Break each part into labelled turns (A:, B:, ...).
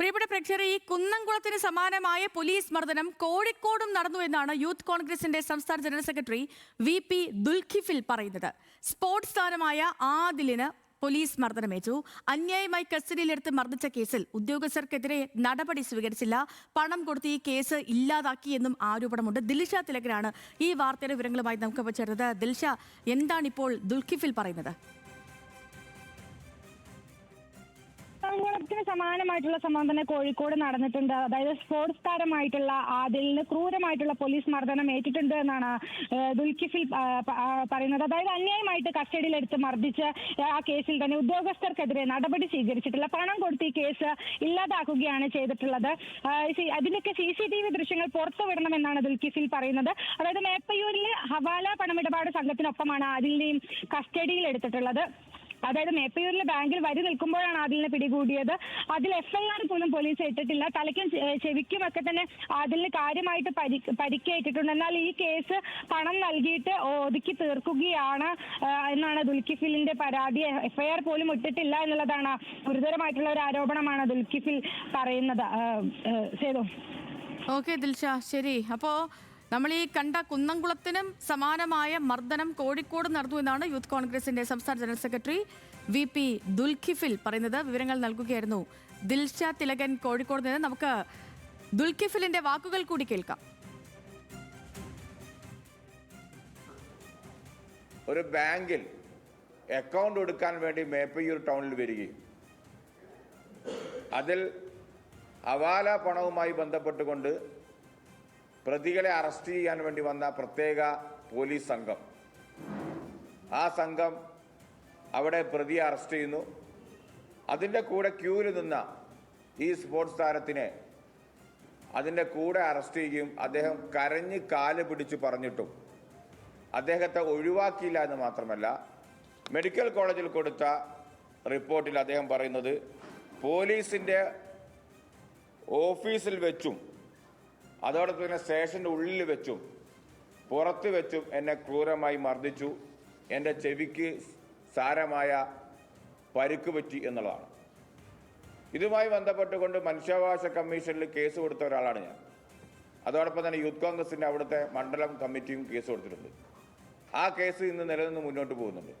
A: പ്രിയപ്പെട്ട പ്രേക്ഷകരെ, ഈ കുന്നംകുളത്തിന് സമാനമായ പോലീസ് മർദ്ദനം കോഴിക്കോടും നടന്നു എന്നാണ് യൂത്ത് കോൺഗ്രസിന്റെ സംസ്ഥാന ജനറൽ സെക്രട്ടറി VP ദുൽഖിഫിൽ പറയുന്നത്. സ്പോർട്സ് താരമായ ആദിലിന് പോലീസ് മർദ്ദനമേറ്റു. അന്യായമായി കസ്റ്റഡിയിലെടുത്ത് മർദ്ദിച്ച കേസിൽ ഉദ്യോഗസ്ഥർക്കെതിരെ നടപടി സ്വീകരിച്ചില്ല. പണം കൊടുത്ത് ഈ കേസ് ഇല്ലാതാക്കിയെന്നും ആരോപണമുണ്ട്. ദിൽഷ തിലകനാണ് ഈ വാർത്തയുടെ വിവരങ്ങളുമായി നമുക്ക് ചേർന്നത്. ദിൽഷ, എന്താണിപ്പോൾ ദുൽഖിഫിൽ പറയുന്നത്?
B: കുന്നംകുളത്തിന് സമാനമായിട്ടുള്ള സംഭവം തന്നെ കോഴിക്കോട് നടന്നിട്ടുണ്ട്. അതായത് സ്പോർട്സ് താരമായിട്ടുള്ള ആദിലിന് ക്രൂരമായിട്ടുള്ള പോലീസ് മർദ്ദനം ഏറ്റിട്ടുണ്ട് എന്നാണ് ദുൽഖിഫിൽ പറയുന്നത്. അതായത് അന്യായമായിട്ട് കസ്റ്റഡിയിലെടുത്ത് മർദ്ദിച്ച് ആ കേസിൽ തന്നെ ഉദ്യോഗസ്ഥർക്കെതിരെ നടപടി സ്വീകരിച്ചിട്ടില്ല. പണം കൊടുത്ത് ഈ കേസ് ഇല്ലാതാക്കുകയാണ് ചെയ്തിട്ടുള്ളത്. അതിനൊക്കെ CCTV ദൃശ്യങ്ങൾ പുറത്തുവിടണമെന്നാണ് ദുൽഖിഫിൽ പറയുന്നത്. അതായത് മേപ്പയൂരിലെ ഹവാല പണമിടപാട് സംഘത്തിനൊപ്പമാണ് ആദിലിനെയും കസ്റ്റഡിയിൽ എടുത്തിട്ടുള്ളത്. അതായത് മേപ്പയൂരിലെ ബാങ്കിൽ വരി നിൽക്കുമ്പോഴാണ് ആദിലിനെ പിടികൂടിയത്. അതിൽ FIR പോലും പോലീസ് ഇട്ടിട്ടില്ല. തലയ്ക്കും ചെവിക്കുമൊക്കെ തന്നെ ആദിലിന് കാര്യമായിട്ട് പരിക്കേറ്റിട്ടുണ്ട്. എന്നാൽ ഈ കേസ് പണം നൽകിയിട്ട് ഒതുക്കി തീർക്കുകയാണ് എന്നാണ് ദുൽഖിഫിലിന്റെ പരാതി. FIR പോലും ഇട്ടിട്ടില്ല എന്നുള്ളതാണ് ഗുരുതരമായിട്ടുള്ള ഒരു ആരോപണമാണ് ദുൽഖിഫിൽ പറയുന്നത്.
A: ഓക്കെ ദിൽഷ, ശരി. അപ്പോ നമ്മൾ ഈ കണ്ട കുന്നംകുളത്തിനും സമാനമായ മർദ്ദനം കോഴിക്കോട് നടന്നു എന്നാണ് യൂത്ത് കോൺഗ്രസിന്റെ സംസ്ഥാന ജനറൽ സെക്രട്ടറി VP ദുൽഖിഫിൽ പറയുന്നത്. വിവരങ്ങൾ നൽകുകയായിരുന്നു ദിൽഷ തിലകൻ കോഴിക്കോട് നിന്ന്. നമുക്ക് ദുൽഖിഫിലിന്റെ വാക്കുകൾ കൂടി കേൾക്കാം.
C: ഒരു ബാങ്കിൽ അക്കൗണ്ട് എടുക്കാൻ വേണ്ടി മേപ്പയ്യൂർ ടൗണിൽ വരികയും അതിൽ ഹവാല പണവുമായി ബന്ധപ്പെട്ടുകൊണ്ട് പ്രതികളെ അറസ്റ്റ് ചെയ്യാൻ വേണ്ടി വന്ന പ്രത്യേക പോലീസ് സംഘം, ആ സംഘം അവിടെ പ്രതിയെ അറസ്റ്റ് ചെയ്യുന്നു. അതിൻ്റെ കൂടെ ക്യൂവിൽ നിന്ന ഈ സ്പോർട്സ് താരത്തിനെ അതിൻ്റെ കൂടെ അറസ്റ്റ് ചെയ്യുകയും അദ്ദേഹം കരഞ്ഞ് കാല് പിടിച്ച് പറഞ്ഞിട്ടും അദ്ദേഹത്തെ ഒഴിവാക്കിയില്ല എന്ന് മാത്രമല്ല, മെഡിക്കൽ കോളേജിൽ കൊടുത്ത റിപ്പോർട്ടിൽ അദ്ദേഹം പറയുന്നത് പോലീസിൻ്റെ ഓഫീസിൽ വെച്ചും അതോടൊപ്പം തന്നെ സ്റ്റേഷൻ്റെ ഉള്ളിൽ വെച്ചും പുറത്ത് വെച്ചും എന്നെ ക്രൂരമായി മർദ്ദിച്ചു, എൻ്റെ ചെവിക്ക് സാരമായ പരിക്ക് പറ്റി എന്നുള്ളതാണ്. ഇതുമായി ബന്ധപ്പെട്ടുകൊണ്ട് മനുഷ്യാവകാശ കമ്മീഷനിൽ കേസ് കൊടുത്ത ഒരാളാണ് ഞാൻ. അതോടൊപ്പം തന്നെ യൂത്ത് കോൺഗ്രസിൻ്റെ അവിടുത്തെ മണ്ഡലം കമ്മിറ്റിയും കേസ് കൊടുത്തിട്ടുണ്ട്. ആ കേസ് ഇന്ന് നിലനിന്ന് മുന്നോട്ട് പോകുന്നുണ്ട്.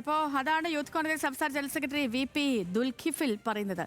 A: അപ്പോൾ അതാണ് യൂത്ത് കോൺഗ്രസ് സംസ്ഥാന ജനറൽ സെക്രട്ടറി VP ദുൽഖിഫിൽ പറയുന്നത്.